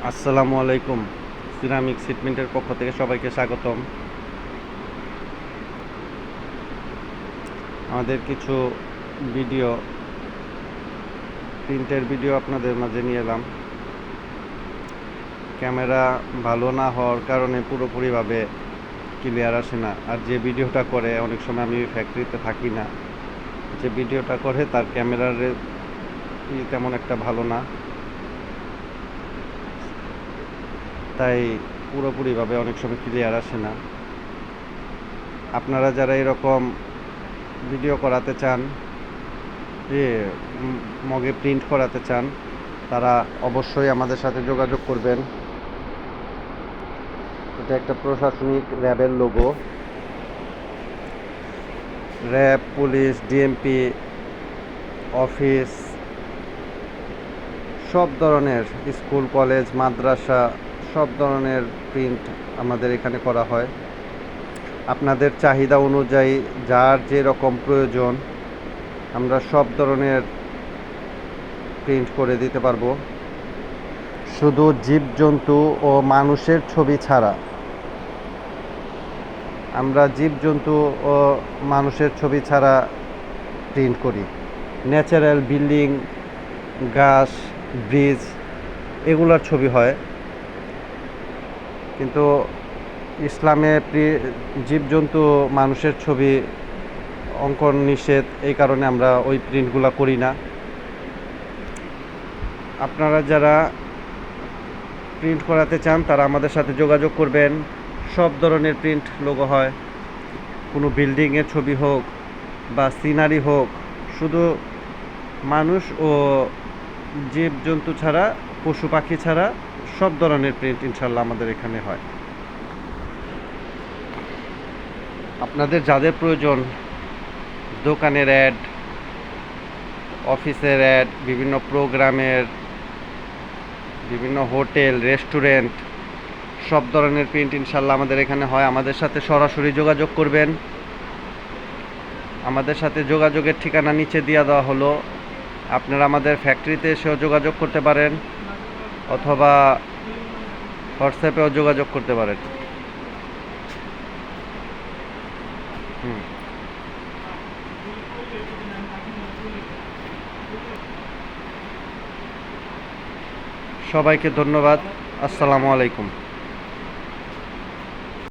আসসালামু আলাইকুম। সিরামিক সিটমেন্টের পক্ষ থেকে সবাইকে স্বাগতম। আমাদের কিছু ভিডিও, প্রিন্টের ভিডিও আপনাদের মাঝে নিয়ে এলাম। ক্যামেরা ভালো না হওয়ার কারণে পুরোপুরিভাবে ক্লিয়ার আসে না। আর যে ভিডিওটা করে, অনেক সময় আমি ফ্যাক্টরিতে থাকি না, যে ভিডিওটা করে তার ক্যামেরার তেমন একটা ভালো না, তাই পুরোপুরিভাবে অনেক সময় ক্লিয়ার আসে না। আপনারা যারা এরকম ভিডিও করাতে চান, মগে প্রিন্ট করাতে চান, তারা অবশ্যই আমাদের সাথে যোগাযোগ করবেন। এটা একটা প্রশাসনিক র্যাবের logo. RAB, police, DMP office, সব ধরনের স্কুল, কলেজ, মাদ্রাসা, সব ধরনের প্রিন্ট আমাদের এখানে করা হয়। আপনাদের চাহিদা অনুযায়ী যার যেরকম প্রয়োজন আমরা সব ধরনের প্রিন্ট করে দিতে পারবো। শুধু জীবজন্তু ও মানুষের ছবি ছাড়া। আমরা জীবজন্তু ও মানুষের ছবি ছাড়া প্রিন্ট করি। ন্যাচারাল বিল্ডিং, গাছ, ব্রিজ, এগুলার ছবি হয়, কিন্তু ইসলামে জীবজন্তু মানুষের ছবি অঙ্কন নিষেধ, এই কারণে আমরা ওই প্রিন্টগুলো করি না। আপনারা যারা প্রিন্ট করাতে চান তারা আমাদের সাথে যোগাযোগ করবেন। সব ধরনের প্রিন্ট লোগো হয়, কোনো বিল্ডিংয়ের ছবি হোক বা সিনারি হোক, শুধু মানুষ ও জীবজন্তু ছাড়া, পশু পাখি ছাড়া সব ধরনের প্রিন্ট ইনশাল্লাহ আমাদের এখানে হয়। আপনাদের যাদের প্রয়োজন, দোকানের অ্যাড, অফিসের অ্যাড, বিভিন্ন প্রোগ্রামের, বিভিন্ন হোটেল, রেস্টুরেন্ট, সব ধরনের প্রিন্ট ইনশাল্লাহ আমাদের এখানে হয়। আমাদের সাথে সরাসরি যোগাযোগ করবেন। আমাদের সাথে যোগাযোগের ঠিকানা নিচে দিয়ে দেওয়া হলো। আপনারা আমাদের ফ্যাক্টরিতে এসেও যোগাযোগ করতে পারেন, অথবা হোয়াটসঅ্যাপেও যোগাযোগ করতে পারেন। সবাইকে ধন্যবাদ। আসসালামু আলাইকুম।